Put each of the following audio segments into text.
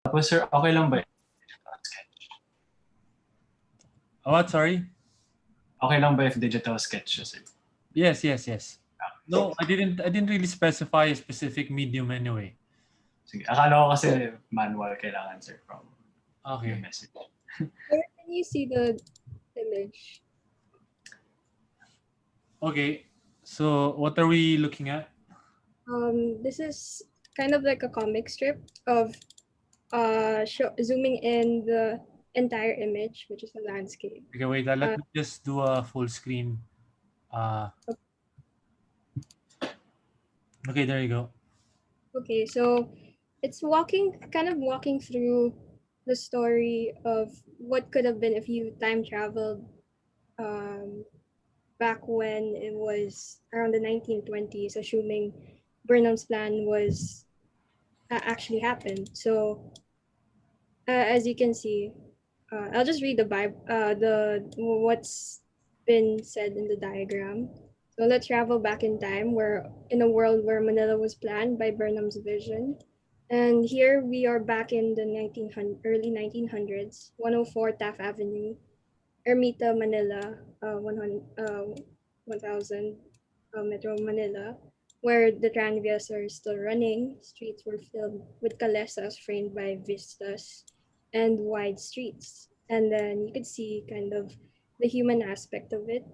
Tapos sir, okay lang ba? What? Sorry? Okay lang ba if digital sketch siya, sir? Yes. No, I didn't really specify a specific medium anyway. Sige. Akala ko kasi manual kailangan, sir, from your Okay. message. Where can you see the image? Okay. So what are we looking at? This is kind of like a comic strip of zooming in the entire image, which is a landscape. Okay, wait. Let me just do a full screen. Okay, there you go. Okay, so it's kind of walking through the story of what could have been if you time traveled um, back when it was around the 1920s, assuming Burnham's plan was actually happened. So as you can see, I'll just read the Bible, the what's been said in the diagram. So let's travel back in time, where in a world where Manila was planned by Burnham's vision, and here we are back in the early 1900s, 104 Taft Avenue, Ermita, Manila, 1000, Metro Manila, where the tranvias are still running. Streets were filled with calesas framed by vistas and wide streets. And then you could see kind of the human aspect of it.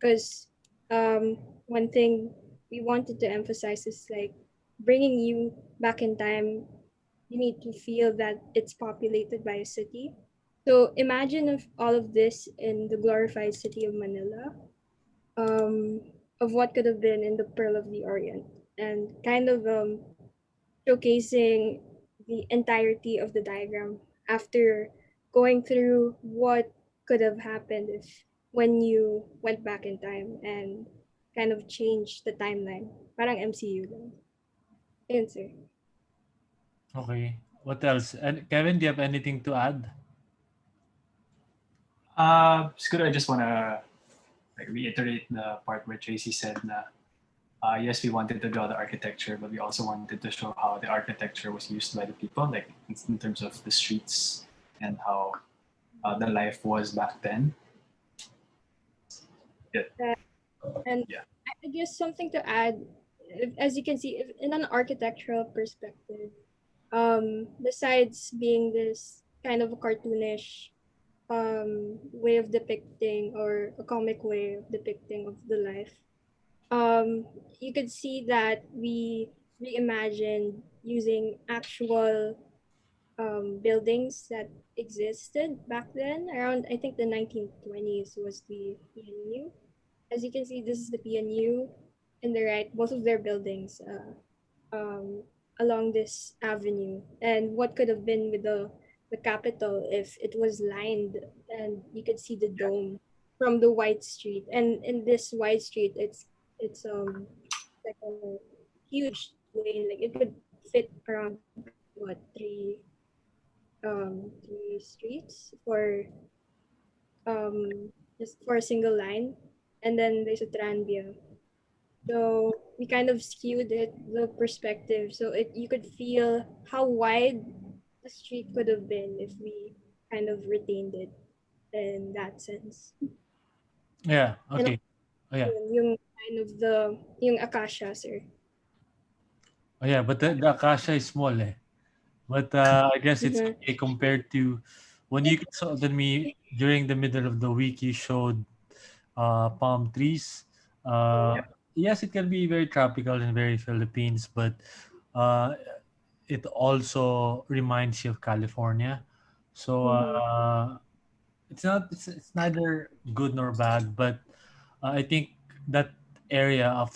Because one thing we wanted to emphasize is like bringing you back in time, you need to feel that it's populated by a city. So imagine if all of this in the glorified city of Manila, um, of what could have been in the Pearl of the Orient, and kind of showcasing the entirety of the diagram after going through what could have happened if when you went back in time and kind of changed the timeline. Parang MCU lang. Yun, sir. Okay. What else? And Kevin, do you have anything to add? Siguro I just want to reiterate the part where Tracy said na yes, we wanted to draw the architecture, but we also wanted to show how the architecture was used by the people, like in terms of the streets and how the life was back then. Yeah. And Yeah. I guess something to add, as you can see, in an architectural perspective, besides being this kind of a cartoonish way of depicting or a comic way of depicting of the life, you could see that we reimagined using actual buildings that existed back then around, I think, the 1920s was the PNU. As you can see, this is the PNU in the right, both of their buildings um, along this avenue. And what could have been with the Capitol if it was lined and you could see the dome from the wide street. And in this wide street, it's like a huge way, like it could fit around what three streets for just for a single line, and then there's a tranvia. So we kind of skewed the perspective, so you could feel how wide the street could have been if we kind of retained it in that sense. Yeah. And Okay. Oh yeah. yung kind of yung acacia, sir. Oh yeah. But the Akasha is small, eh. But I guess it's Mm-hmm. okay compared to when you saw me during the middle of the week. You showed palm trees. Uh, Yeah. yes, it can be very tropical and very Philippines, but uh, it also reminds you of California. So Mm-hmm. it's neither good nor bad, but I think that area of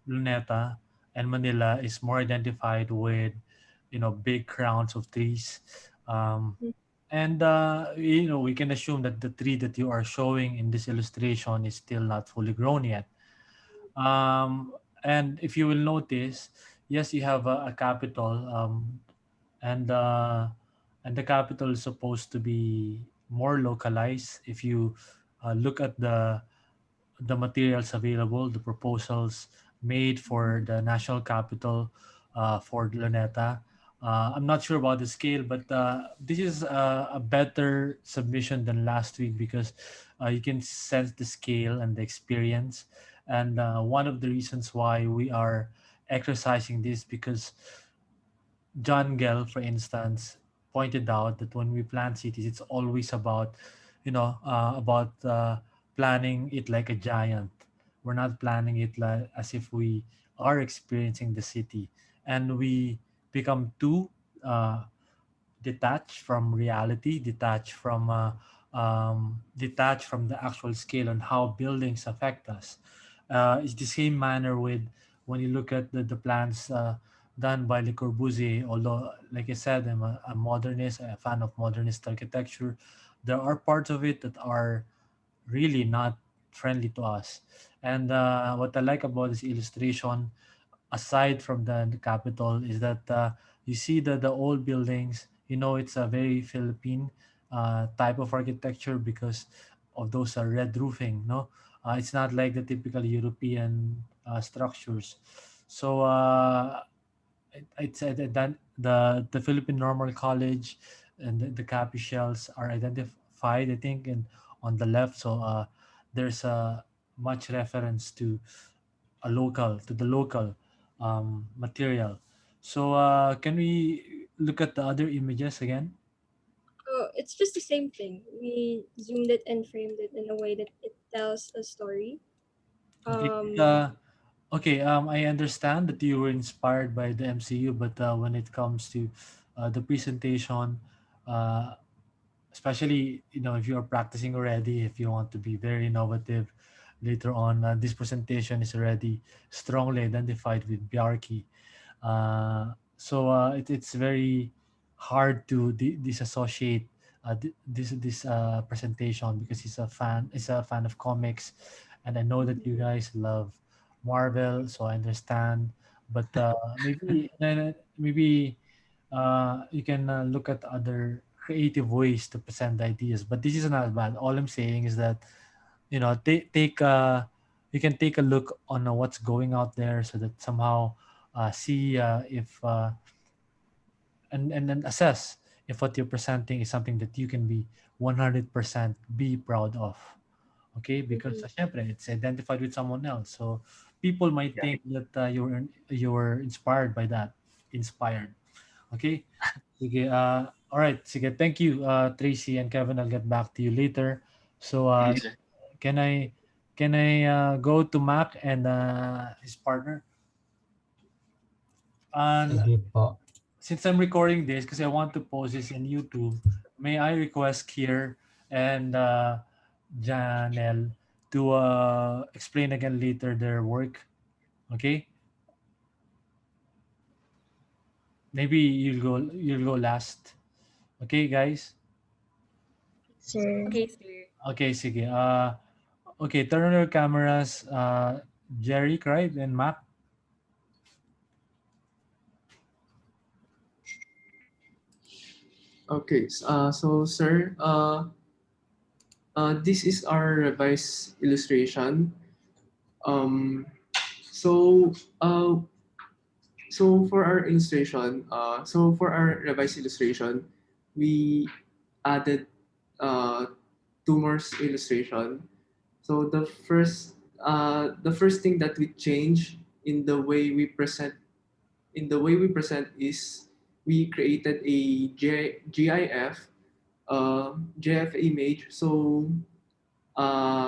Luneta and Manila is more identified with big crowns of trees. And we can assume that the tree that you are showing in this illustration is still not fully grown yet. And if you will notice, yes, you have a capital, and the capital is supposed to be more localized. If you look at the materials available, the proposals made for the national capital for Luneta I'm not sure about the scale, but this is a better submission than last week because you can sense the scale and the experience. And one of the reasons why we are exercising this because John Gell, for instance, pointed out that when we plan cities, it's always about, planning it like a giant. We're not planning it like as if we are experiencing the city, and we become too uh, detached from reality, detached from the actual scale on how buildings affect us. It's the same manner with when you look at the plans done by Le Corbusier. Although, like I said, I'm a modernist, a fan of modernist architecture. There are parts of it that are really not friendly to us. And what I like about this illustration, aside from the capital, is that you see the old buildings. It's a very Philippine type of architecture because of those red roofing. No, it's not like the typical European structures. So it's that the Philippine Normal College and the copy shells are identified, I think, and on the left. So there's a much reference to the local material. So can we look at the other images again? Oh, it's just the same thing. We zoomed it and framed it in a way that it tells a story. Okay. Um, Okay. I understand that you were inspired by the MCU, but when it comes to the presentation, uh, especially if you are practicing already, if you want to be very innovative later on, this presentation is already strongly identified with Bjarki. It's very hard to disassociate this presentation because he's a fan of comics, and I know that you mhm. guys love Marvel, so I understand. But maybe you can look at other creative ways to present the ideas. But this is not bad. All I'm saying is that take you can take a look on what's going out there so that somehow see if and then assess if what you're presenting is something that you can be 100% be proud of. Okay, because Mhm. syempre, it's identified with someone else, so people might Yeah. think that you're inspired by that. Inspired. Okay. Sige, all right, sige, thank you, Tracy and Kevin. I'll get back to you later. So Thank you, sir. can I go to Mac and his partner? And Sige po. since I'm recording this because I want to post this in YouTube, may I request here and Janelle to explain again later their work? Okay, maybe you'll go last. Okay, guys. Sir. Okay, sir. Okay, sige. Okay, turn on your cameras. Jerry, right, and Mac. Okay, so sir, this is our revised illustration. Um, so uh, for our illustration, for our revised illustration, we added uh, two more illustration. So the first thing that we change in the way we present is we created a GIF image. So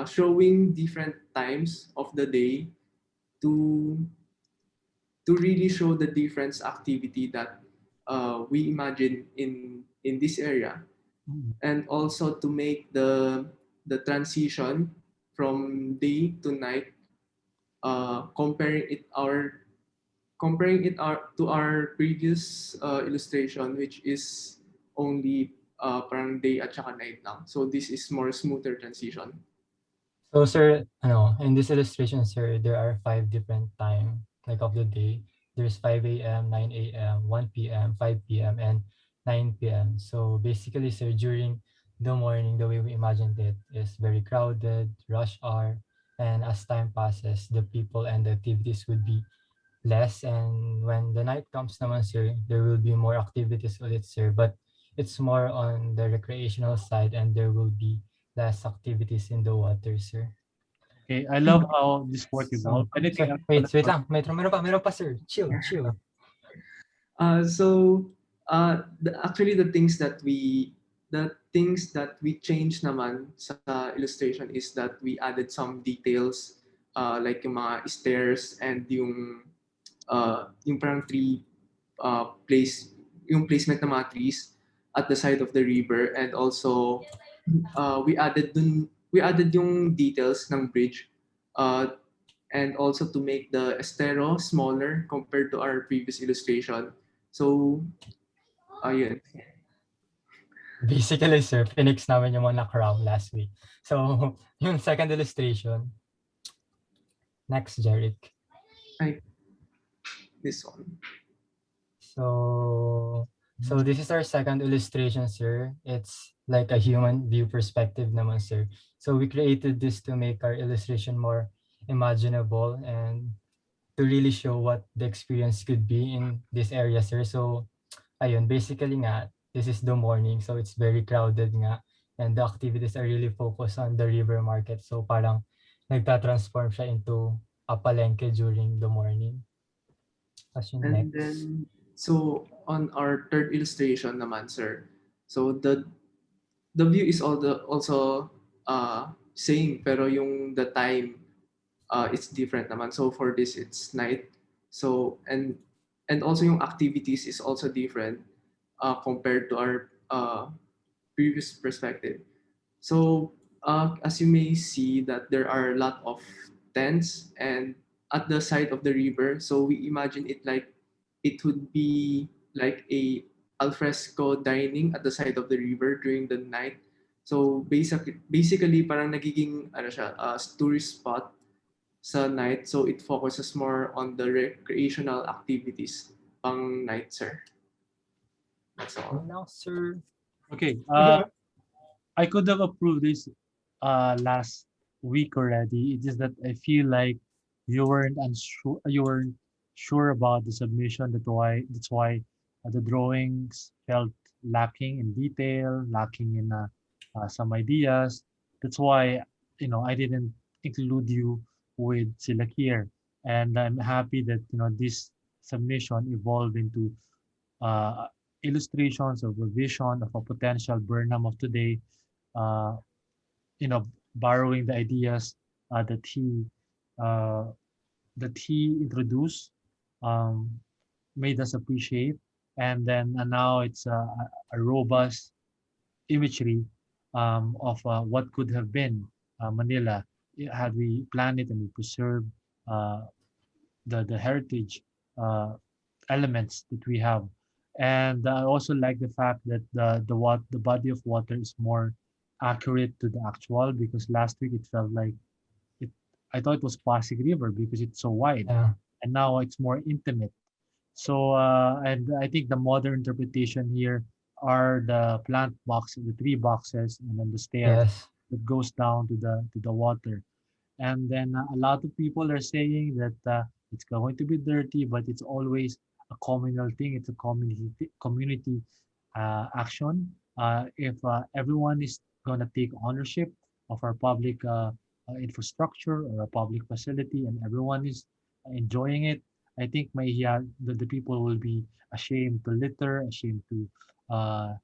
showing different times of the day to really show the different activity that we imagine in this area, Mm. and also to make the transition from day to night, comparing it to our previous illustration, which is only parang day at saka night lang. So this is more smoother transition. So sir, in this illustration, sir, there are five different time like of the day. There's 5 a.m., 9 a.m., 1 p.m., 5 p.m., and 9 p.m. So basically, sir, during the morning, the way we imagined it is very crowded, rush hour, and as time passes, the people and the activities would be less, and when the night comes naman, sir, there will be more activities ulit, sir, but it's more on the recreational side and there will be less activities in the water, sir. Okay, I love how this sport evolved. Anything Sir, else? wait lang. Meron pa, sir. Chill. Actually the things that we changed naman sa illustration is that we added some details like yung mga stairs and yung parang tree placement ng mga trees at the side of the river, and also we added yung details ng bridge, uh, and also to make the estero smaller compared to our previous illustration. So ayun. Basically, sir, pinix namin yung mga na-crown last week. So, yung second illustration. Next, Jeric. This one. So this is our second illustration, sir. It's like a human view perspective naman, sir. So we created this to make our illustration more imaginable and to really show what the experience could be in this area, sir. So, ayun, basically nga, this is the morning, so it's very crowded nga. And the activities are really focused on the river market. So parang nagta-transform siya into a palengke during the morning. As yung And next. then, so on our third illustration naman, sir, so the view is also same, pero yung the time it's different naman. So for this it's night. So and also yung activities is also different compared to our previous perspective. So as you may see that there are a lot of tents and at the side of the river. So we imagine it like it would be like a alfresco dining at the side of the river during the night. So basically parang nagiging siya, tourist spot sa night. So it focuses more on the recreational activities pang night, sir. That's all. Now, sir. Okay. I could have approved this last week already. It's just that I feel like you weren't sure about the submission. That's why the drawings felt lacking in detail, lacking in some ideas. That's why I didn't include you with sila here, and I'm happy that this submission evolved into uh, illustrations of a vision of a potential Burnham of today, uh, borrowing the ideas uh, that he uh, that he introduced, um, made us appreciate, and then now it's a robust imagery of what could have been Manila had we planned it and we preserved uh, the heritage uh, elements that we have. And I also like the fact that the body of water is more accurate to the actual, because last week it felt like it I thought it was Pasig River because it's so wide, Yeah. and now it's more intimate. So and I think the modern interpretation here are the plant box, the tree boxes, and then the stairs Yes. that goes down to the water. And then a lot of people are saying that it's going to be dirty, but it's always a communal thing. It's a community action. If everyone is going to take ownership of our public infrastructure or a public facility, and everyone is enjoying it, I think the people will be ashamed to litter, ashamed to uh,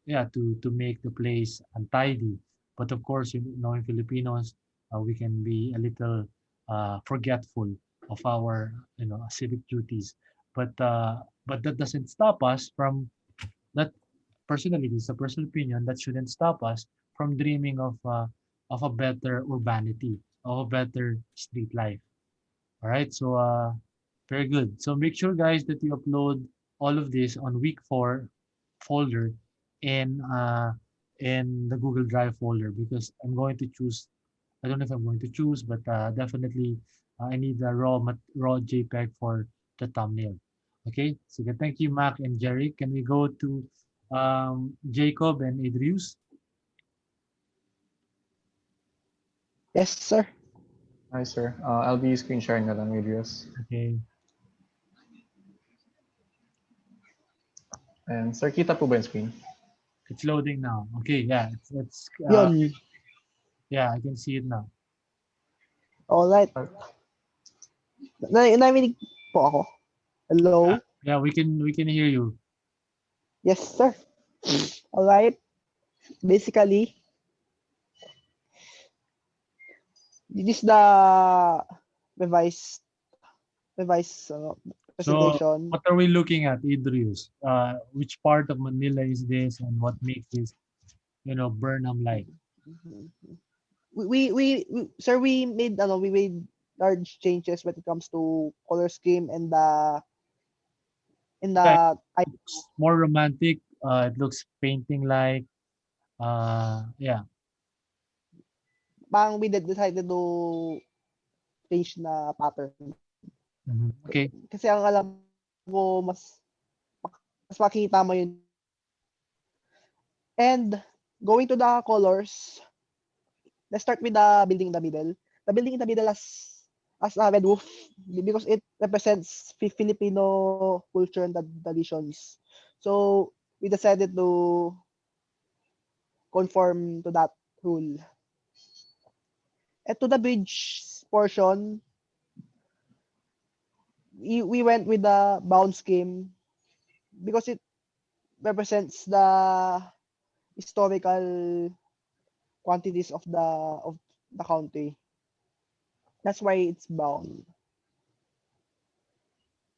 to make the place untidy. But of course, in Filipinos, we can be a little forgetful of our civic duties. But that doesn't stop us from that. Personally, this is a personal opinion, that shouldn't stop us from dreaming of a better urbanity, of a better street life. All right, so very good. So make sure, guys, that you upload all of this on week 4 folder in the Google Drive folder, because I'm going to choose. I don't know if I'm going to choose, but definitely I need the raw JPEG for the thumbnail. Okay, so thank you, Mac and Jerry. Can we go to Jacob and Idrius? Yes, sir. Hi, sir. I'll be screen sharing na lang videos. Okay. And sir, kita po ba yung screen? It's loading now. Okay, yeah, it's Yun. yeah, I can see it now. Alright. Narinig po ako. Hello? Yeah, we can hear you. Yes, sir. Alright. Basically, this is the revised So presentation. what are we looking at, Idrius? Which part of Manila is this, and what makes this, Burnham like? Sir, we made large changes when it comes to color scheme and Yeah, I it's more romantic. It looks painting like. Yeah. parang we decided to change na pattern. Okay. Kasi ang alam ko mas makita mo yun. And going to the colors, let's start with the building in the middle. The building in the middle as a red wolf because it represents Filipino culture and traditions. So we decided to conform to that rule. And to the bridge portion, we went with the bound scheme because it represents the historical quantities of the country. That's why it's bound.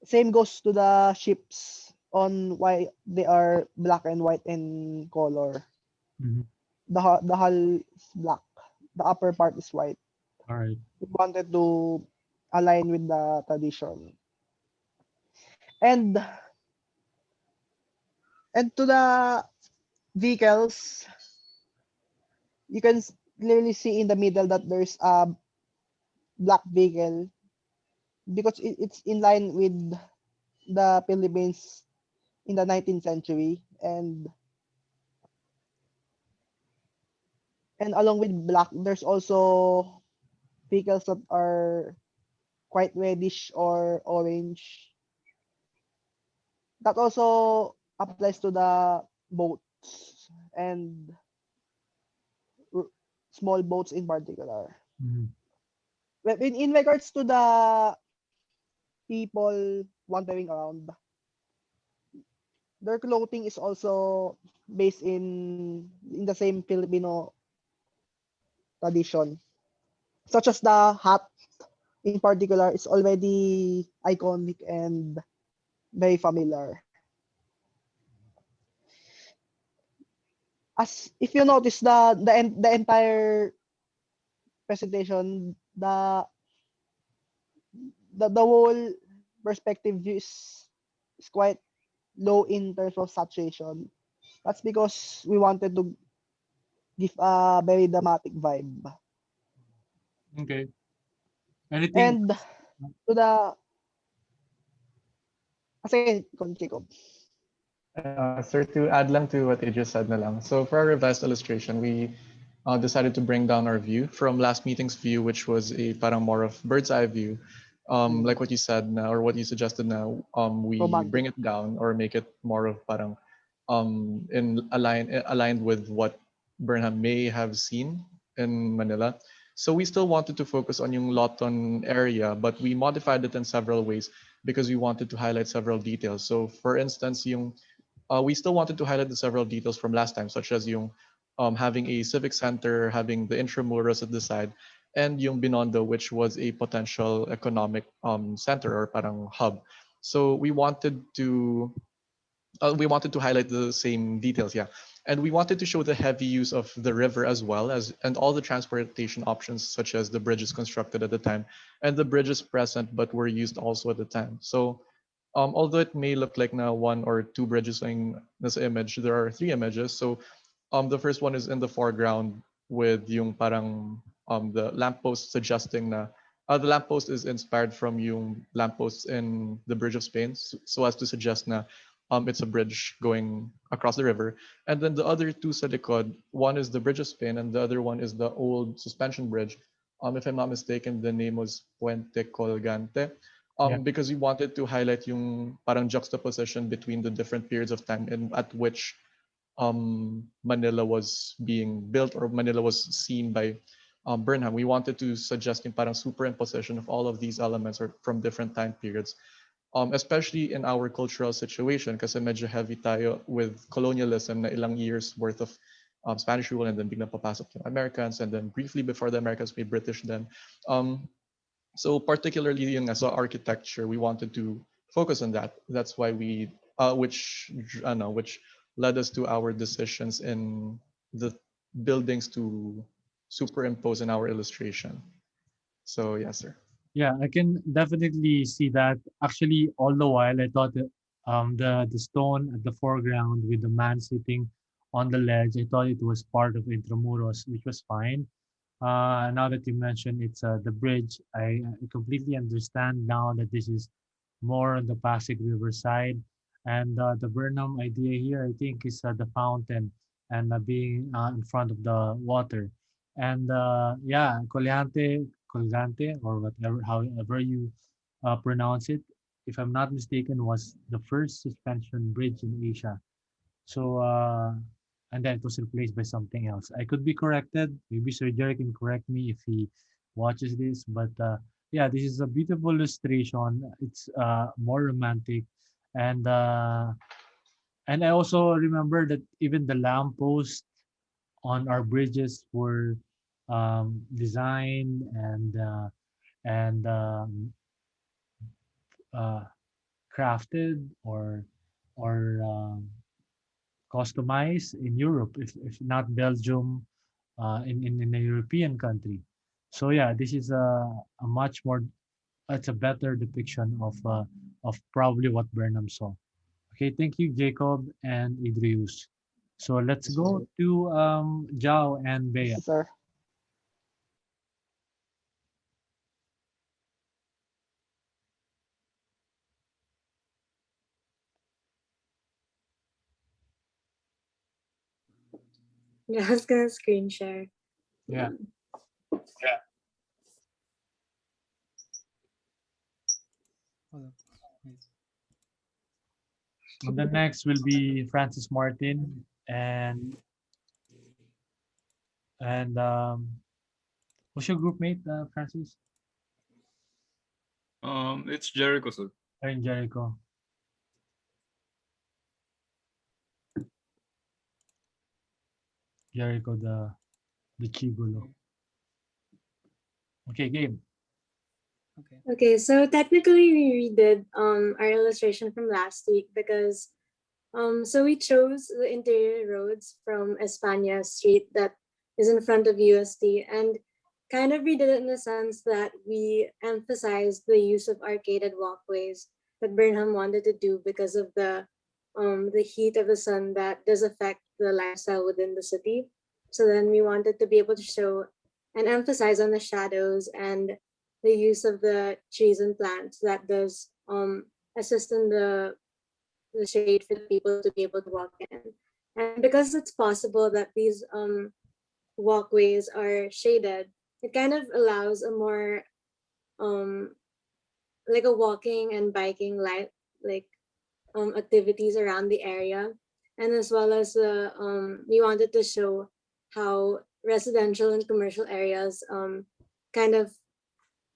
Same goes to the ships on why they are black and white in color. Mhm. The hull is black. The upper part is white. All right. We wanted to align with the tradition. And to the vehicles, you can clearly see in the middle that there's a black vehicle because it's in line with the Philippines in the 19th century and along with black there's also vehicles that are quite reddish or orange. That also applies to the boats and small boats in particular. Mhm. Well, in regards to the people wandering around, their clothing is also based in the same Filipino tradition, such as the hat in particular is already iconic and very familiar. As if you notice the entire presentation, the whole perspective view is quite low in terms of saturation. That's because we wanted to give a very dramatic vibe. Okay. Anything? And to the sige, Jacob. Sir, to add lang to what Idris said na lang. So for our revised illustration, we decided to bring down our view from last meeting's view, which was a parang more of bird's eye view. Like what you said na, or what you suggested now, we Romantic. bring it down or make it more of parang aligned with what Burnham may have seen in Manila. So we still wanted to focus on yung Loton area, but we modified it in several ways because we wanted to highlight several details. So for instance, we still wanted to highlight the several details from last time, such as yung having a civic center, having the intramuros at the side, and yung Binondo, which was a potential economic center or parang hub. So we wanted to highlight the same details, yeah. And we wanted to show the heavy use of the river as well as and all the transportation options such as the bridges constructed at the time and the bridges present but were used also at the time. So although it may look like now one or two bridges in this image, there are three images. So the first one is in the foreground with yung parang the lamppost suggesting na the lamppost is inspired from yung lampposts in the Bridge of Spain, so as to suggest na it's a bridge going across the river. And then the other two sa likod, one is the Bridge of Spain and the other one is the old suspension bridge. If I'm not mistaken, the name was Puente Colgante. Yeah. because we wanted to highlight yung parang juxtaposition between the different periods of time and at which Manila was being built or Manila was seen by Burnham. We wanted to suggest yung parang superimposition of all of these elements or from different time periods, especially in our cultural situation kasi medyo heavy tayo with colonialism na ilang years worth of Spanish rule and then biglang papasok yung Americans and then briefly before the Americans may British then. Um, so particularly in as architecture, we wanted to focus on that. That's why we, which led us to our decisions in the buildings to superimpose in our illustration. So yes, sir. Yeah, I can definitely see that. Actually, all the while I thought that the stone at the foreground with the man sitting on the ledge, I thought it was part of Intramuros, which was fine. Now that you mentioned it's the bridge, I completely understand now that this is more on the Pasig River side. And the Burnham idea here, I think, is the fountain and being in front of the water. And yeah, Colgante, or whatever, however you pronounce it, if I'm not mistaken, was the first suspension bridge in Asia. So, and then it was replaced by something else. I could be corrected. Maybe Sir Jerry can correct me if he watches this. But yeah, this is a beautiful illustration. It's more romantic, and uh, and I also remember that even the lampposts on our bridges were designed and uh, crafted or customized in Europe, if not Belgium, in a European country. So yeah, this is a much more, it's a better depiction of probably what Burnham saw. Okay, thank you, Jacob and Idrius. So let's Yes, sir. go to Jao and Bea. Yes, sir. Yeah, I was gonna screen share. Yeah. Hold on. Wait. And the next will be Francis Martin and what's your group mate, Francis? It's Jericho, sir. And Jericho. Jericho the Chibolo. Okay, game. Okay. Okay, so technically we redid our illustration from last week because so we chose the interior roads from Espana Street that is in front of UST and kind of redid it in the sense that we emphasized the use of arcaded walkways that Burnham wanted to do because of the heat of the sun that does affect the lifestyle within the city. So then we wanted to be able to show and emphasize on the shadows and the use of the trees and plants that does assist in the shade for the people to be able to walk in. And because it's possible that these walkways are shaded, it kind of allows a more um like a walking and biking life like activities around the area, and as well as we wanted to show how residential and commercial areas kind of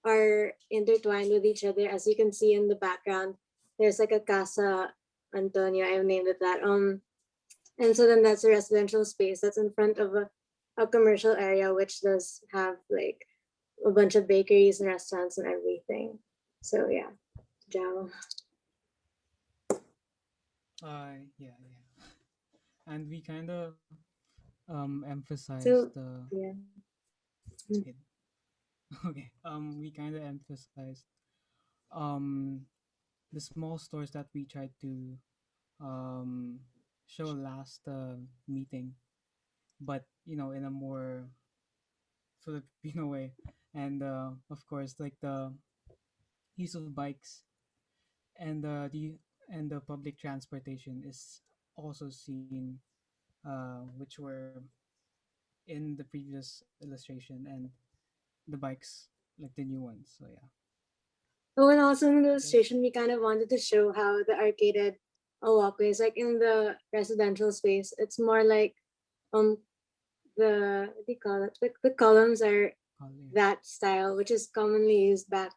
are intertwined with each other. As you can see in the background, there's like a Casa Antonio, I've named it that. And so then that's a residential space that's in front of a commercial area, which does have like a bunch of bakeries and restaurants and everything. So yeah, Jao. Yeah, yeah. And we kind of emphasized So the yeah. wait, okay. We kind of emphasized um the small stores that we tried to um show last meeting, but in a more Filipino way. And of course, like the use of bikes and the public transportation is also seen, which were in the previous illustration, and the bikes like the new ones. So yeah. Oh, and also in the illustration, we kind of wanted to show how the arcaded walkways, like in the residential space, it's more like the what do you call it? The columns are that style, which is commonly used back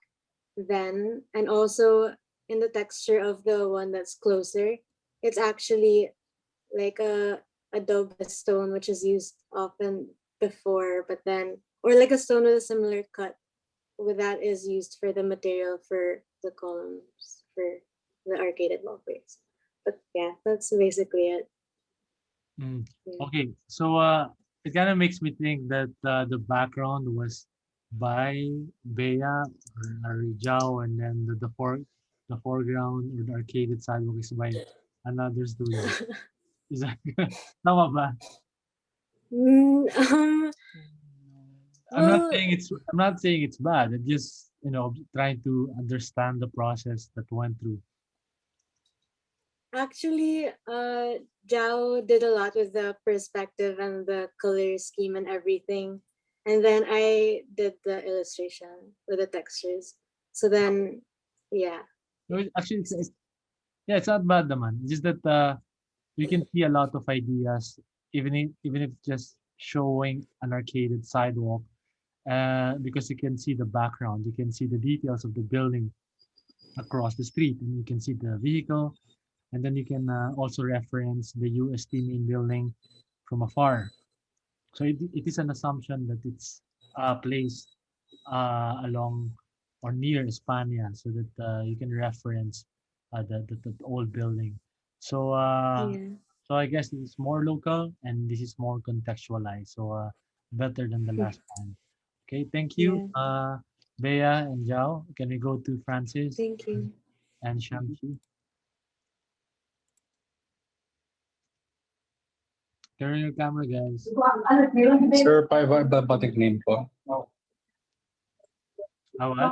then, and also in the texture of the one that's closer, it's actually like a adobe stone, which is used often before, but then or like a stone with a similar cut, with that is used for the material for the columns for the arcaded walkways. But yeah, that's basically it. Mm. Yeah. Okay, so it kind of makes me think that the background was by Bea or Rijao, and then the foreground or the arcaded sidewalk is by another student. Is that tama ba? Mm, well, I'm not saying it's bad. I'm just trying to understand the process that went through. actually, Jao did a lot with the perspective and the color scheme and everything. And then I did the illustration with the textures. So then, yeah. No, actually, yeah, it's not bad naman. It's just that you can see a lot of ideas, even if just showing an arcaded sidewalk, because you can see the background, you can see the details of the building across the street, and you can see the vehicle, and then you can also reference the UST main building from afar. So it is an assumption that it's placed along or near Espana, so that you can reference the old building. So Yeah. so I guess it's more local and this is more contextualized. So better than the last one. Okay, thank you, Yeah. Bea and Zhao. Can we go to Francis Thank you. and Shang-Chi? Turn on your camera, guys. Sir, paiba-iba nickname ko. How what?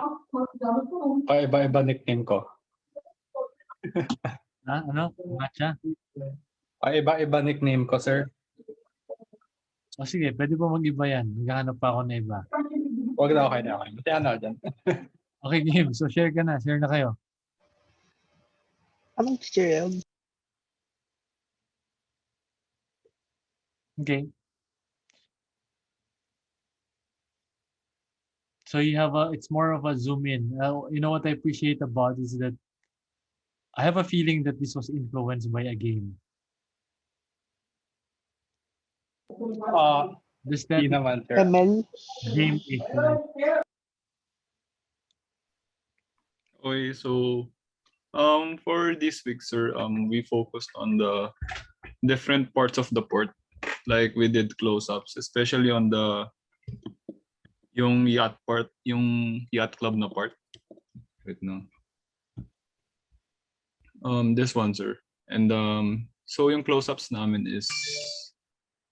Paiba-iba nickname ko. Ano? Matcha? Paiba-iba nickname ko, sir. O sige, pwede po mag-iba yan. Maghahanap pa ako na iba. Huwag na okay na ako. Bati ano dyan. Okay, game. So share ka na. Share na kayo. Anong teacher yun? Okay. So you have it's more of a zoom in. You know what I appreciate about is that I have a feeling that this was influenced by a game. The Hindi static naman, sir. ML? game-ish. Okay, so for this week, sir, we focused on the different parts of the port. Like we did close-ups, especially on yung yacht part, yung yacht club na part. Wait, no. This one, sir. And so yung close-ups namin is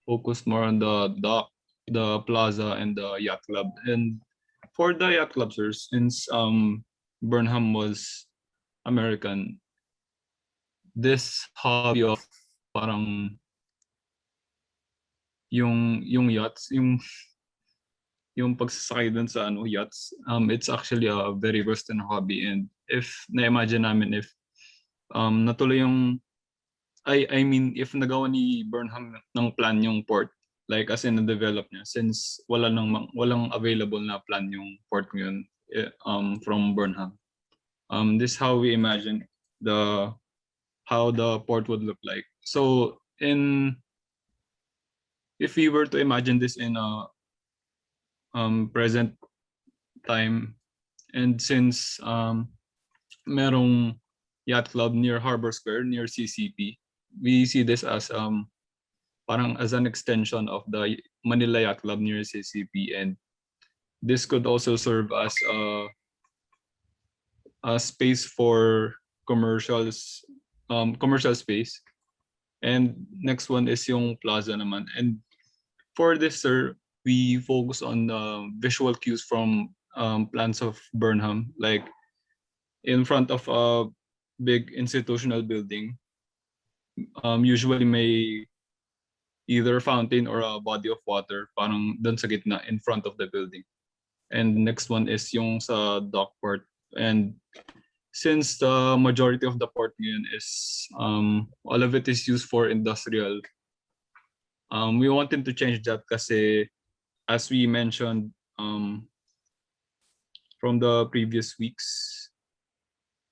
focused more on the dock, the plaza, and the yacht club. And for the yacht club, sir, since Burnham was American, this hobby of parang yung yachts, yung pagsasakay dun sa yachts, it's actually a very Western hobby. And if na-imagine namin if natuloy yung I mean if nagawa ni Burnham ng plan yung port, like as in na-develop niya, since walang available na plan yung port ngayon from Burnham. This is how we imagine how the port would look like. So if we were to imagine this in a present time, and since merong yacht club near Harbor Square, near CCP, we see this as parang as an extension of the Manila Yacht Club near CCP, and this could also serve as a space for commercial space. And next one is yung plaza naman. And for this, sir, we focus on visual cues from plans of Burnham, like in front of a big institutional building. Usually may either fountain or a body of water, parang dun sa gitna in front of the building. And next one is yung sa dock port. And since the majority of the port ngayon is all of it is used for industrial, we wanted to change that kasi as we mentioned from the previous weeks,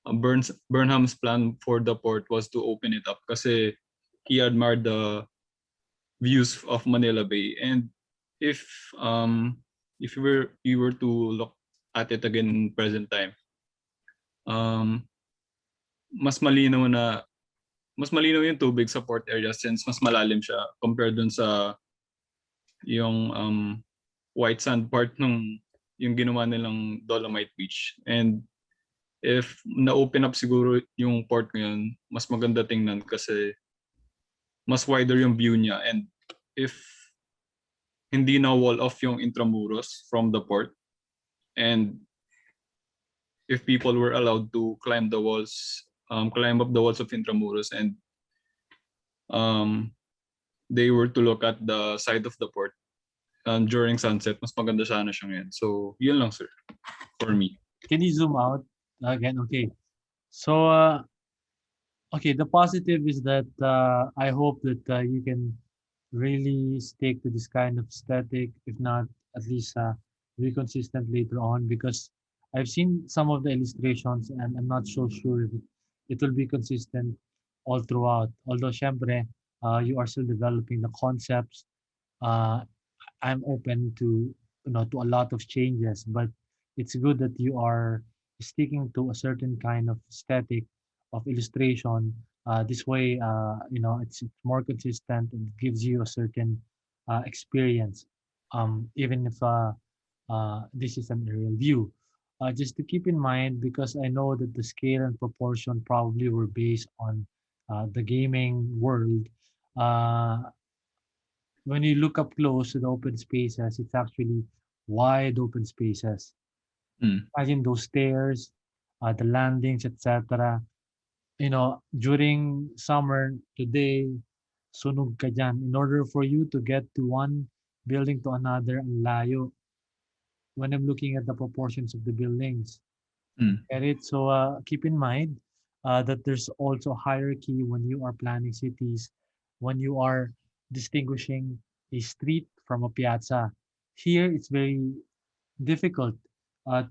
Burnham's plan for the port was to open it up kasi he admired the views of Manila Bay. And if you were to look at it again in present time, mas malinaw yung tubig sa port area since mas malalim siya compared dun sa yung white sand part nung yung ginawa nilang Dolomite Beach. And if na-open up siguro yung port ngayon, mas maganda tingnan kasi mas wider yung view niya. And if hindi na wall off yung Intramuros from the port, and if people were allowed to climb the walls, climb up the walls of Intramuros, and they were to look at the side of the port during sunset, mas maganda sana siya ngayon. So, yun lang, sir, for me. Can you zoom out again? Okay. So, okay, the positive is that I hope that you can really stick to this kind of aesthetic, if not at least be consistent later on, because I've seen some of the illustrations and I'm not so sure if it will be consistent all throughout. Although, syempre, you are still developing the concepts. I'm open to to a lot of changes, but it's good that you are sticking to a certain kind of aesthetic of illustration. This way, it's more consistent and gives you a certain experience, even if this is an aerial view. Just to keep in mind, because I know that the scale and proportion probably were based on the gaming world. When you look up close to the open spaces, it's actually wide open spaces. Imagine those stairs, the landings, etc. During summer, today, sunog ka dyan. In order for you to get to one building to another, ang layo. When I'm looking at the proportions of the buildings. Get it? So keep in mind that there's also hierarchy when you are planning cities, when you are distinguishing a street from a piazza. Here, it's very difficult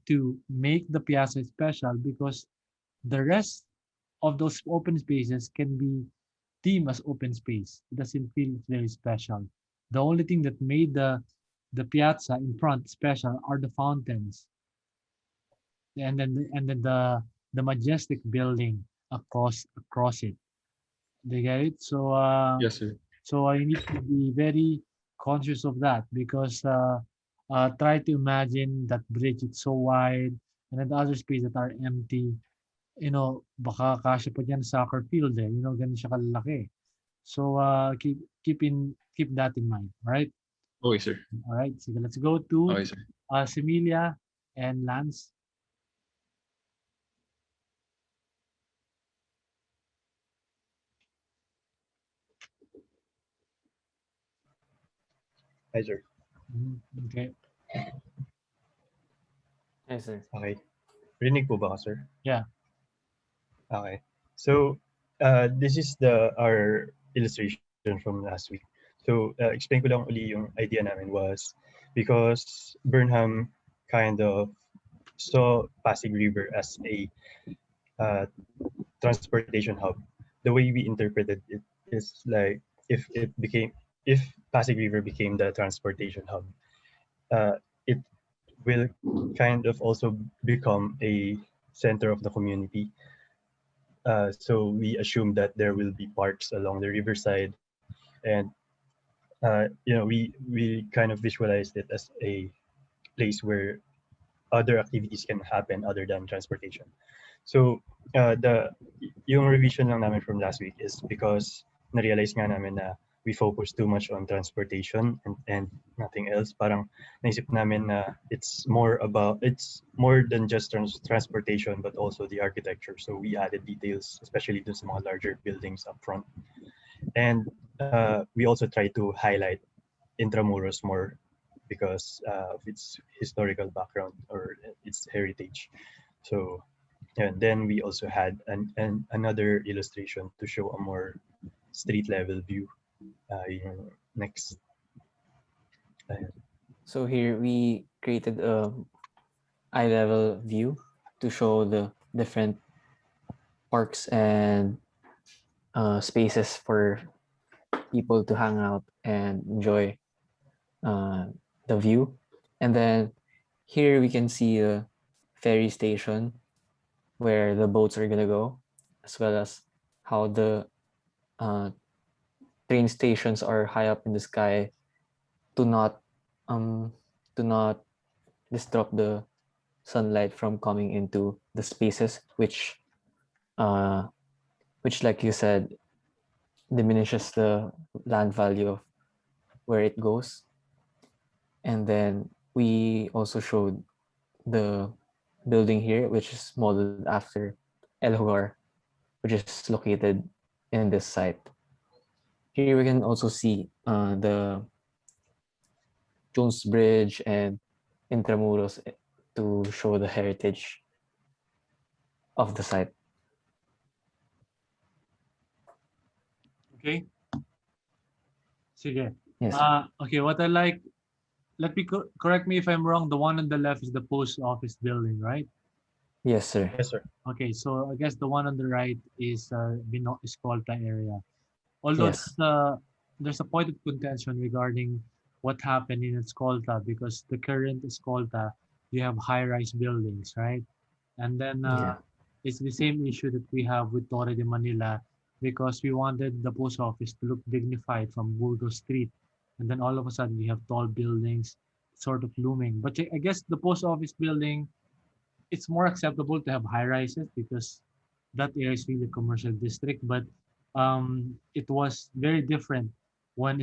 to make the piazza special because the rest of those open spaces can be deemed as open space. It doesn't feel very special. The only thing that made the piazza in front special are the fountains, and then the majestic building across it. Do you get it? So Yes, sir. so I need to be very conscious of that because try to imagine that bridge. It's so wide, and then the other space that are empty. Baka kasya pa dyan soccer field eh. Ganun siya kalalaki. So keep that in mind. All right. Okay, sir. All right. So let's go to Okay, sir. Similia and Lance. Hi, sir. Okay. Yes, sir. Okay. Rinig po ba ako, sir? Yeah. Okay. So, this is our illustration from last week. So, explain ko lang uli yung idea namin was because Burnham kind of saw Pasig River as a transportation hub. The way we interpreted it is like if Pasig River became the transportation hub, it will kind of also become a center of the community. So we assume that there will be parks along the riverside, and we kind of visualized it as a place where other activities can happen other than transportation. So yung revision lang namin from last week is because na-realize nga namin na we focus too much on transportation and nothing else. Parang naisip namin na it's more than just transportation but also the architecture. So we added details, especially dun sa mga larger buildings up front. And we also try to highlight Intramuros more because of its historical background or its heritage. So, and then we also had another illustration to show a more street level view. Next. So here we created a eye level view to show the different parks and spaces for people to hang out and enjoy uh, the view. And then here we can see a ferry station where the boats are gonna go, as well as how the uh, train stations are high up in the sky to not um to not disrupt the sunlight from coming into the spaces, uh which like you said diminishes the land value of where it goes. And then we also showed the building here, which is modeled after El Hogar, which is located in this site. Here we can also see the Jones Bridge and Intramuros to show the heritage of the site. Okay. Sige. Yes. Okay, what I like, let me correct me if I'm wrong, the one on the left is the post office building, right? Yes, sir. Yes, sir. Okay, so I guess the one on the right is Escolta area. Although Yes. there's a point of contention regarding what happened in Escolta, because the current Escolta, you have high-rise buildings, right? And then Yeah. it's the same issue that we have with Torre de Manila, because we wanted the post office to look dignified from Burgos Street. And then all of a sudden we have tall buildings sort of looming. But I guess the post office building, it's more acceptable to have high rises because that area is really a commercial district. But it was very different when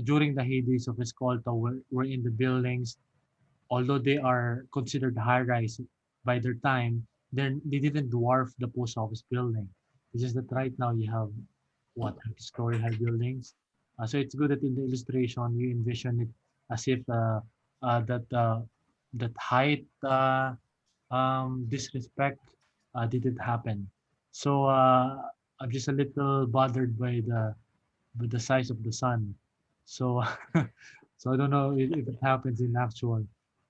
during the heydays of Escolta, where in the buildings, although they are considered high rise by their time, they didn't dwarf the post office building. It's just that right now you have what 30-story high buildings. So it's good that in the illustration you envision it as if that height disrespect didn't happen. So I'm just a little bothered by the size of the sun. So so I don't know if it happens in actual.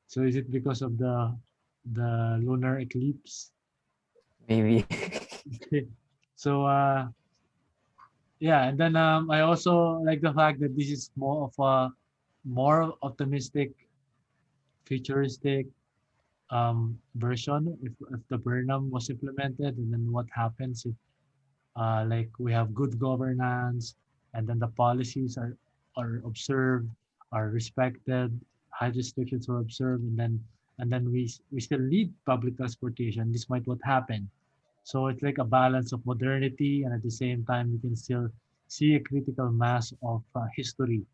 So is it because of the lunar eclipse? Maybe. Okay. So yeah, and then I also like the fact that this is more optimistic, futuristic version if the Burnham was implemented, and then what happens if like we have good governance, and then the policies are observed, are respected, high restrictions are observed, and then we still need public transportation. This might what happen. So it's like a balance of modernity, and at the same time, you can still see a critical mass of history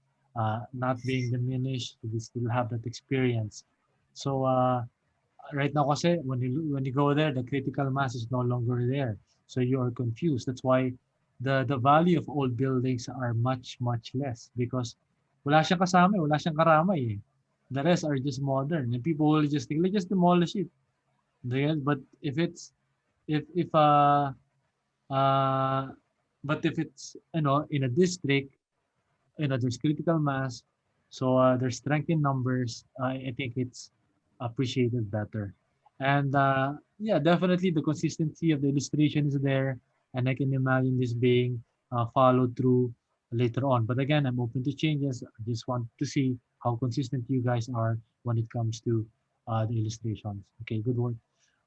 not being diminished. We still have that experience. So right now kasi when you go there, the critical mass is no longer there. So you are confused. That's why the value of old buildings are much less because wala siyang kasama, wala siyang karamay eh. The rest are just modern and people will just think, let's just demolish it. But if uh but if it's in a district, there's critical mass, so there's strength in numbers. I think it's appreciated better, and yeah, definitely the consistency of the illustration is there, and I can imagine this being followed through later on. But again, I'm open to changes. I just want to see how consistent you guys are when it comes to the illustrations. Okay, good work.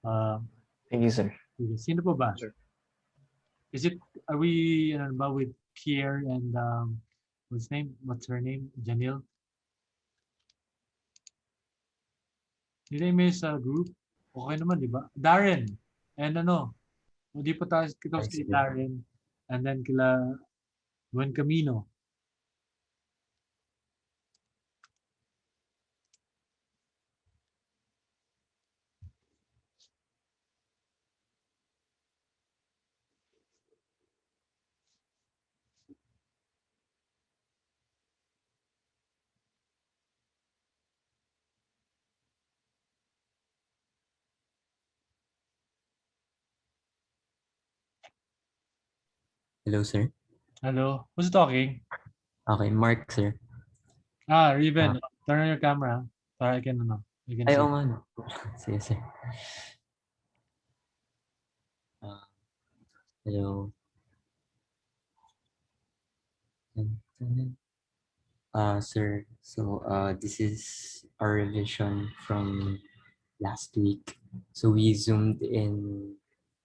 Uh, Thank you, sir. Sino pa ba? Is it, are we ba with Kier and what's her name? Janil? Did I miss a group? Okay naman, di ba? Darren. And hindi pa tayo kay Darren. And then kila Buen Camino. Hello, sir. Hello. Who's talking? Okay, Mark, sir. Raven. Turn on your camera para I can Ay, see. oo nga. No. Sige, sir. Hello. Sir, so this is our revision from last week. So we zoomed in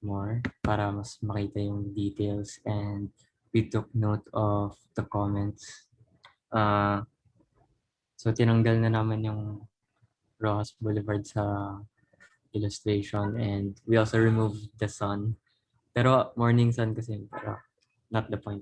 more para mas makita yung details and we took note of the comments. So tinanggal na naman yung Rojas Boulevard sa illustration and we also removed the sun. Pero morning sun kasi, pero not the point.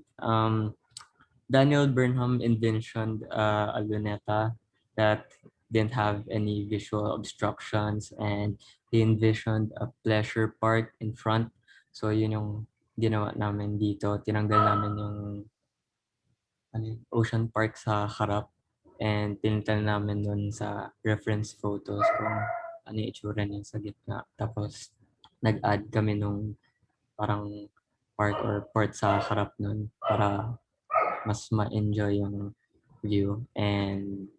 Daniel Burnham envisioned a luneta that didn't have any visual obstructions and he envisioned a pleasure park in front. So yun yung ginawa namin dito. Tinanggal namin yung ocean park sa harap and tinital namin nun sa reference photos kung ano yung itsura niya sa gitna. Tapos nag-add kami nung parang park or port sa harap nun para mas ma-enjoy yung view. And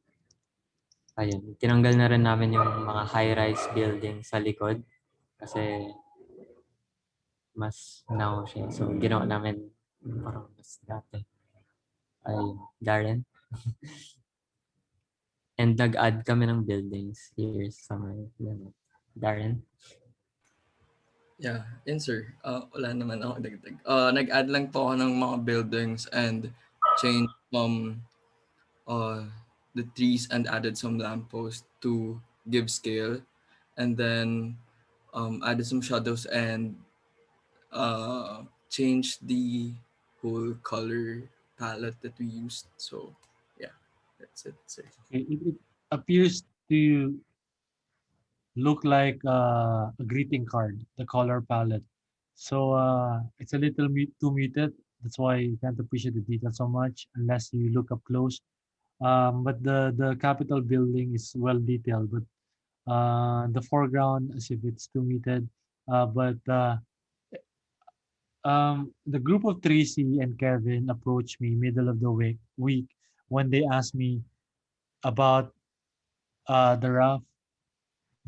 ayun, tinanggal na rin namin yung mga high-rise building sa likod kasi mas now siya. So ginawa namin parang mas dati. Ay, Darren. And nag-add kami ng buildings here sa may Darren. Yeah, yun sir. Wala naman ako dagdag. Nag-add lang po ako ng mga buildings and change the trees and added some lampposts to give scale. And then added some shadows and changed the whole color palette that we used. So yeah, that's it, sir. It appears to look like a greeting card, the color palette. So it's a little too muted. That's why you can't appreciate the detail so much unless you look up close. But the Capitol building is well detailed, but the foreground as if it's too muted. The group of Tracy and Kevin approached me middle of the week when they asked me about the rough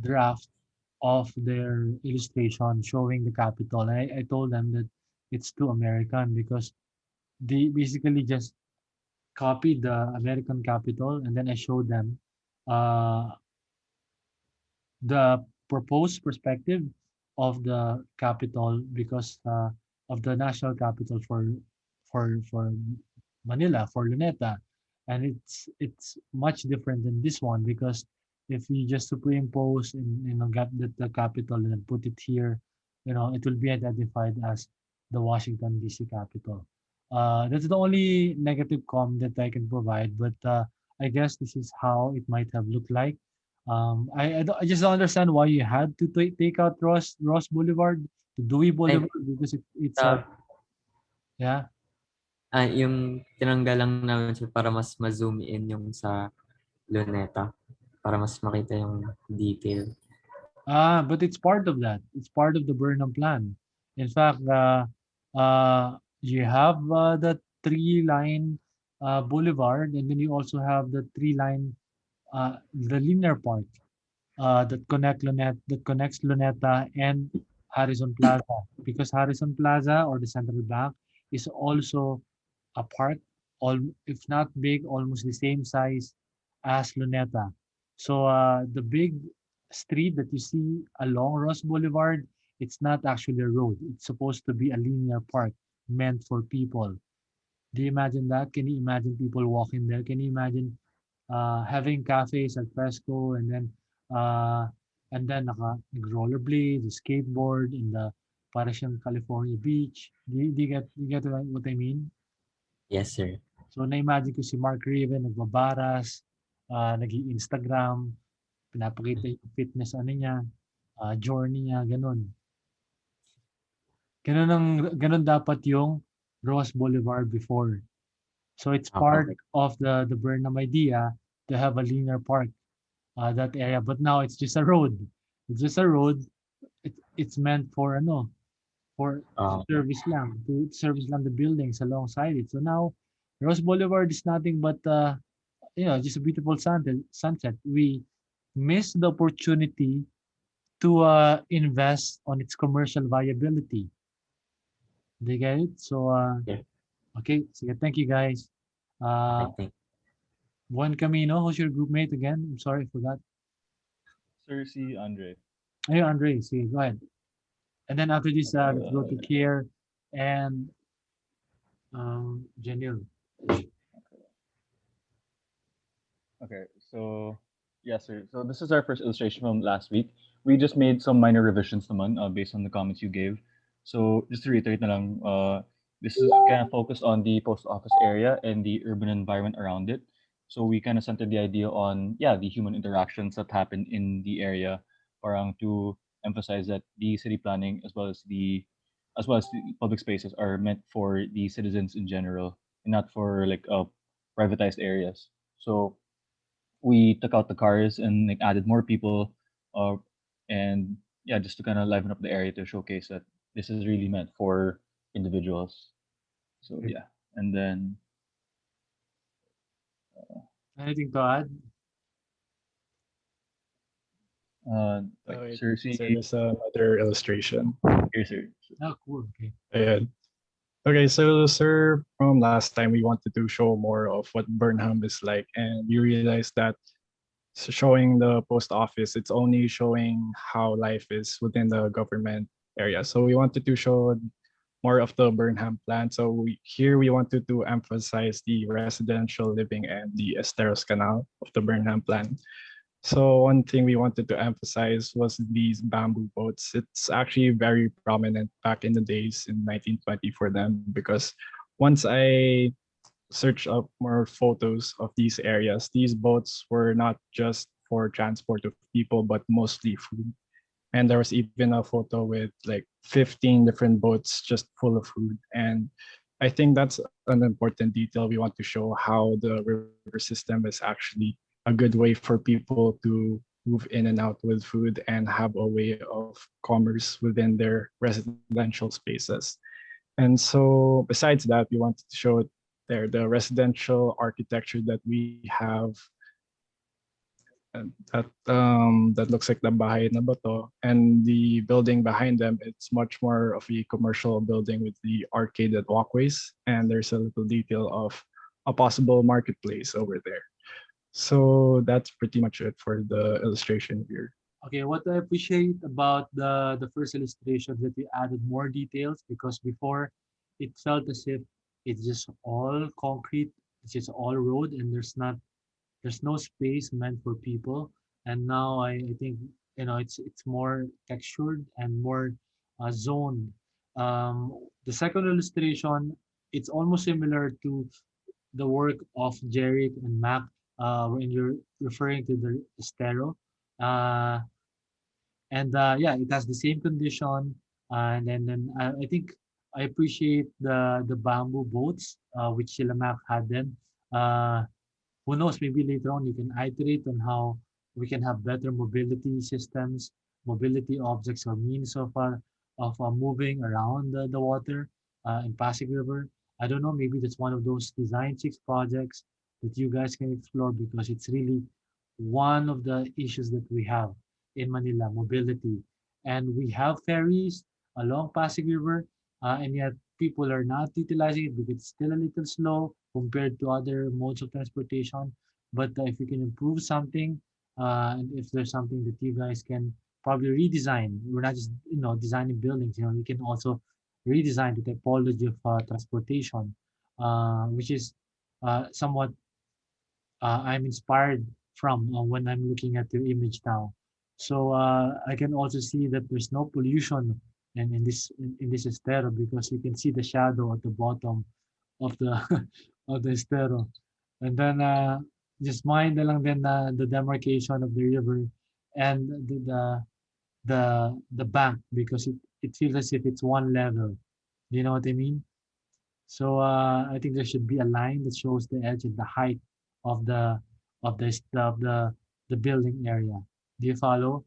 draft of their illustration showing the Capitol. I told them that it's too American because they basically just copied the American Capitol and then I showed them uh, the proposed perspective of the Capitol because of the national capital for Manila, for Luneta, and it's much different than this one because if you just superimpose and get the capital and then put it here, it will be identified as the Washington D.C. capital. That's the only negative comment that I can provide, but I guess this is how it might have looked like. I just don't understand why you had to take out Ross Boulevard to Dewey Boulevard because it's yeah. Yung tinanggal lang namin siya para mas ma-zoom in yung sa Luneta para mas makita yung detail. But it's part of that. It's part of the Burnham plan. In fact, you have the three-line boulevard, and then you also have the the linear park that connects Luneta and Harrison Plaza. Because Harrison Plaza or the Central Bank is also a park, if not big, almost the same size as Luneta. So the big street that you see along Ross Boulevard, it's not actually a road. It's supposed to be a linear park meant for people. Do you imagine that? Can you imagine people walking there? Can you imagine having cafes at Fresco uh, and then rollerblade, skateboard in the Parisian California beach? Do you get what I mean? Yes, sir. So na-imagine ko si Mark Raven nagbabaras, nag-i-Instagram, pinapakita yung fitness niya, journey niya, ganun. Ganun dapat yung Ross Boulevard before. So it's part of the Burnham idea to have a linear park, that area. But now it's just a road. It's just a road. It's meant for for service lang the buildings alongside it. So now Rose Boulevard is nothing but just a beautiful sunset. We missed the opportunity to invest on its commercial viability. They get it? So okay, so thank you guys. Juan Camino, who's your group mate again? I'm sorry, I forgot. Sir, si Andre. Hey, Andre, see, go ahead. And then after this, let's go to Kier and Janil. Okay, so yes, sir. So this is our first illustration from last week. We just made some minor revisions naman based on the comments you gave. So just to reiterate na lang, this is kind of focused on the post office area and the urban environment around it. So we kind of centered the idea on the human interactions that happen in the area, parang to emphasize that the city planning as well as the public spaces are meant for the citizens in general and not for like privatized areas. So we took out the cars and like added more people, and yeah, just to kind of liven up the area to showcase that this is really meant for individuals. So yeah, and then anything to add? Sir, So there's another illustration. Here, sir. Oh, cool. Okay. Ayan. Okay, so sir, from last time we wanted to show more of what Burnham is like, and we realized that showing the post office, it's only showing how life is within the government area. So we wanted to show more of the Burnham plan. So here we wanted to emphasize the residential living and the Esteros Canal of the Burnham plan. So one thing we wanted to emphasize was these bamboo boats. It's actually very prominent back in the days in 1920 for them, because once I searched up more photos of these areas, these boats were not just for transport of people, but mostly food. And there was even a photo with like 15 different boats just full of food. And I think that's an important detail. We want to show how the river system is actually a good way for people to move in and out with food and have a way of commerce within their residential spaces. And so besides that, we wanted to show there the residential architecture that we have, that looks like the Bahay na Bato, and the building behind them, it's much more of a commercial building with the arcaded walkways, and there's a little detail of a possible marketplace over there. So that's pretty much it for the illustration here. Okay, what I appreciate about the first illustration that you added more details, because before it felt as if it's just all concrete, it's just all road, and there's no space meant for people. And now I think it's more textured and more zoned. The second illustration, it's almost similar to the work of Jerick and Mac, when you're referring to the estero. And yeah, it has the same condition. And then I think I appreciate the bamboo boats, which Silamac had then. Who knows, maybe later on you can iterate on how we can have better mobility systems, mobility objects or means of moving around the water in Pasig River. I don't know, maybe that's one of those Design 6 projects that you guys can explore, because it's really one of the issues that we have in Manila, mobility. And we have ferries along Pasig River, and yet people are not utilizing it because it's still a little slow compared to other modes of transportation. But if you can improve something, and if there's something that you guys can probably redesign, we're not just designing buildings. You can also redesign the typology of transportation, which is somewhat I'm inspired from when I'm looking at your image now. So I can also see that there's no pollution in this estero, because you can see the shadow at the bottom of the of the estero. And then just mind na lang din the demarcation of the river and the bank, because it feels as if it's one level. Do you know what I mean? So I think there should be a line that shows the edge and the height of the building area. Do you follow?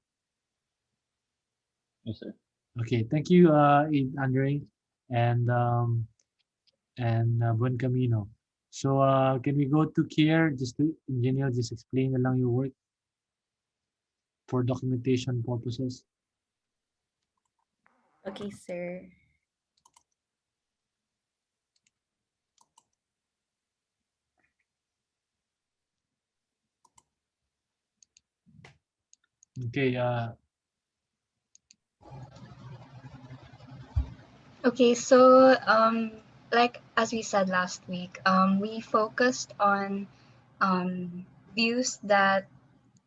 Yes, sir. Okay, thank you, Andre and Buen Camino. So can we go to Kier, just to engineer, just explain na lang your work for documentation purposes. Okay, sir. Okay, Okay, so like as we said last week, we focused on views that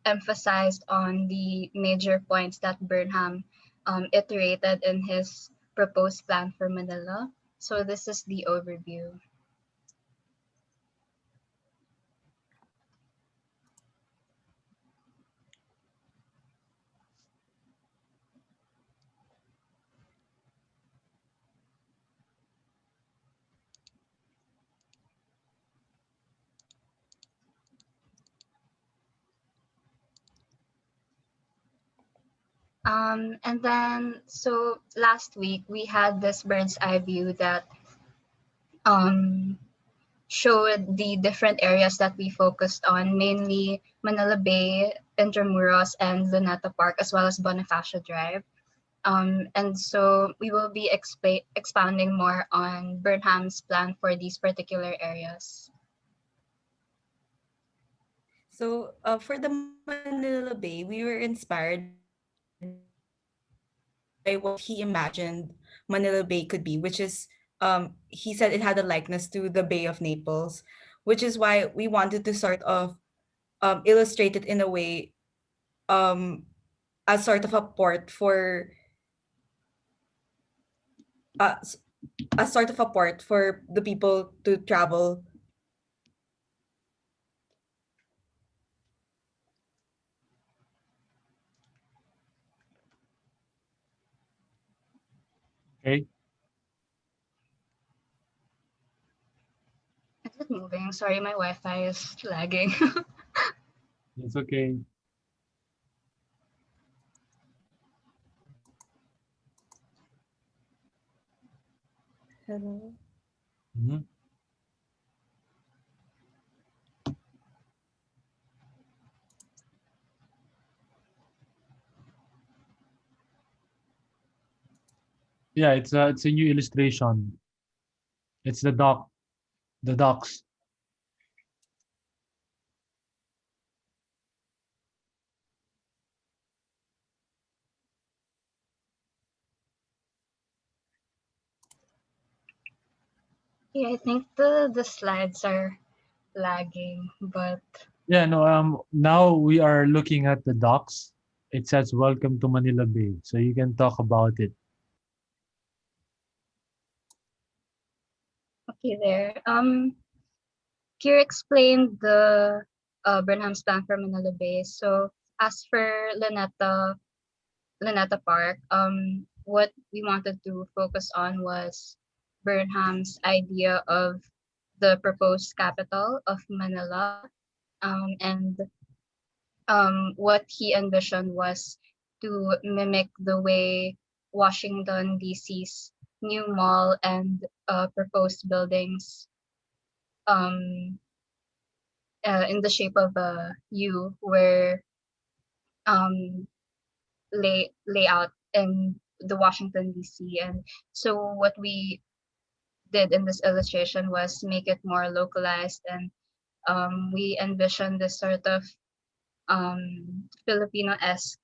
emphasized on the major points that Burnham iterated in his proposed plan for Manila. So this is the overview. And then, so last week we had this bird's eye view that um, showed the different areas that we focused on, mainly Manila Bay, Intramuros, and Luneta Park, as well as Bonifacio Drive. And so we will be expounding more on Burnham's plan for these particular areas. So for the Manila Bay, we were inspired by what he imagined Manila Bay could be, which is he said it had a likeness to the Bay of Naples, which is why we wanted to sort of illustrate it in a way um, as sort of a port for uh, s- as sort of a port for the people to travel. okay. Is it moving? Sorry, my Wi-Fi is lagging. It's okay. Hello. Mhm. Yeah, it's a new illustration. It's the docs. Yeah, I think the slides are lagging, but Yeah, no, now we are looking at the docs. It says welcome to Manila Bay. So you can talk about it. okay there. Kira explained the Burnham's plan for Manila Bay. So as for Luneta Park, what we wanted to focus on was Burnham's idea of the proposed capital of Manila, and what he envisioned was to mimic the way Washington D.C.'s new mall and proposed buildings um, in the shape of a U were um, layout in the Washington D.C. And so what we did in this illustration was make it more localized, and we envisioned this sort of Filipino-esque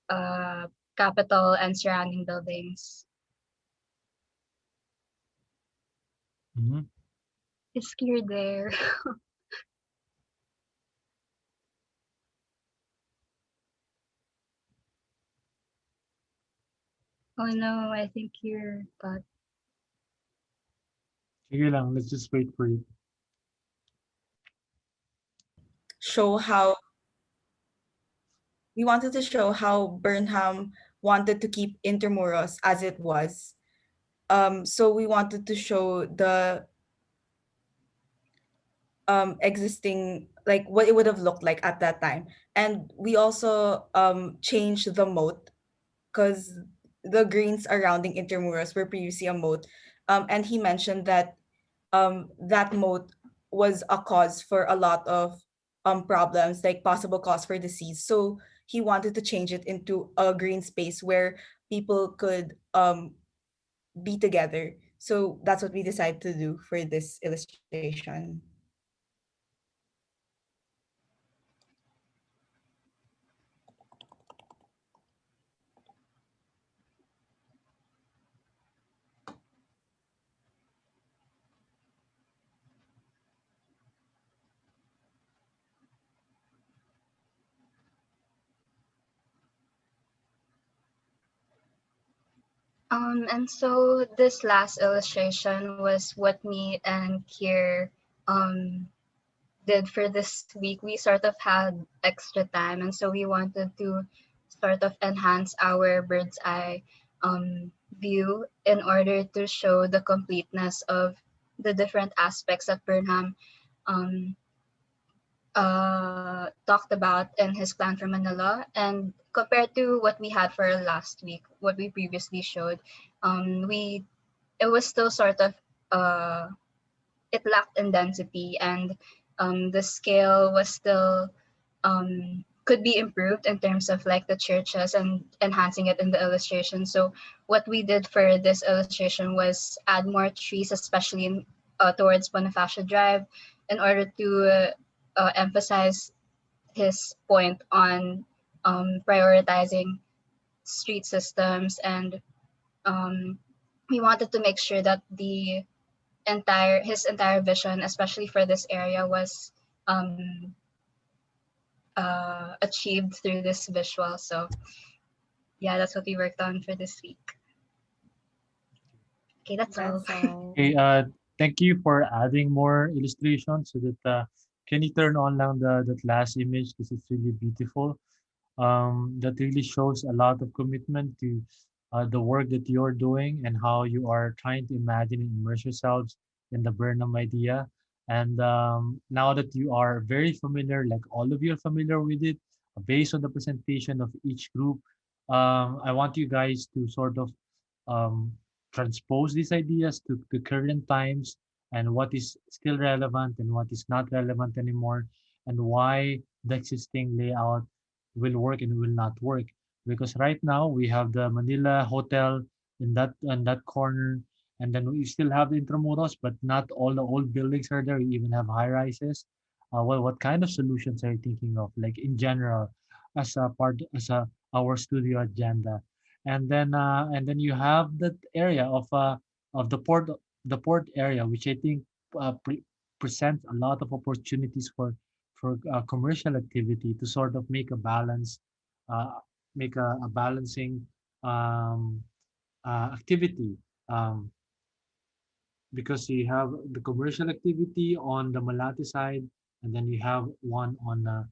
uh, capital and surrounding buildings. Mhm. Is Kier there? Oh no, I think you're but Sige lang, let's just wait for it. Show how we wanted to show how Burnham wanted to keep Intermuros as it was. So we wanted to show the existing, like what it would have looked like at that time, and we also changed the moat because the green surrounding Intermuros were previously a moat. And he mentioned that that moat was a cause for a lot of problems, like possible cause for disease. So he wanted to change it into a green space where people could be together. So that's what we decided to do for this illustration. And so this last illustration was what me and Kier did for this week. We sort of had extra time, and so we wanted to sort of enhance our bird's eye view in order to show the completeness of the different aspects that Burnham um, talked about in his plan for Manila. And compared to what we had for last week, what we previously showed, we it was still sort of uh, it lacked in density, and the scale was still could be improved in terms of like the churches and enhancing it in the illustration. So what we did for this illustration was add more trees, especially in towards Bonifacio Drive, in order to emphasize his point on prioritizing street systems, and um, we wanted to make sure that the entire his entire vision, especially for this area, was um, achieved through this visual. So yeah, that's what we worked on for this week. Okay, that's all. Okay, thank you for adding more illustrations so that can you turn on lang that last image because it's really beautiful. That really shows a lot of commitment to the work that you're doing and how you are trying to imagine and immerse yourselves in the Burnham idea. And now that you are very familiar, like all of you are familiar with it, based on the presentation of each group, I want you guys to sort of um, transpose these ideas to current times and what is still relevant and what is not relevant anymore, and why the existing layout will work and will not work. Because right now we have the Manila Hotel in that corner, and then we still have the Intramuros, but not all the old buildings are there. We even have high rises. Well, what kind of solutions are you thinking of, like in general, as a part as a our studio agenda? And then you have that area of the port area, which I think presents a lot of opportunities for commercial activity to sort of make a balance, uh, make a balancing um, activity. Um, because you have the commercial activity on the Malate side, and then you have one on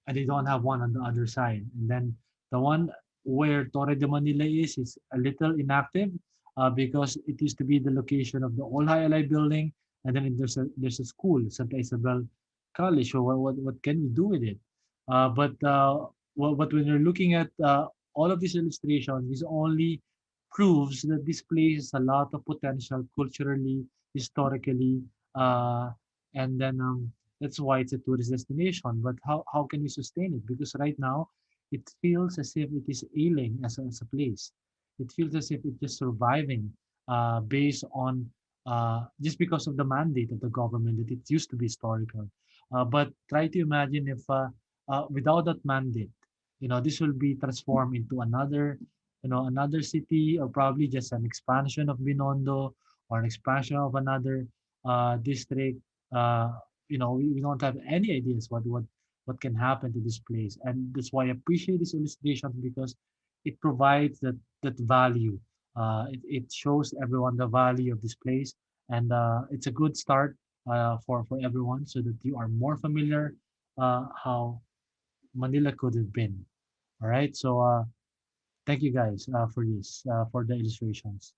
and you don't have one on the other side. And then the one where Torre de Manila is a little inactive because it used to be the location of the old High Alay building, and then there's a school, Santa Isabel College. So what can we do with it? But when you're looking at all of these illustrations, this only proves that this place has a lot of potential culturally, historically, uh, and then that's why it's a tourist destination. But how can we sustain it? Because right now, it feels as if it is ailing as a place. It feels as if it's just surviving based on just because of the mandate of the government that it used to be historical. But try to imagine if without that mandate, this will be transformed into another city, or probably just an expansion of Binondo or an expansion of another district. Uh, we don't have any ideas what can happen to this place, and that's why I appreciate this illustration because it provides that value. It shows everyone the value of this place, and it's a good start for everyone, so that you are more familiar how Manila could have been. All right, so thank you guys for this, for the illustrations.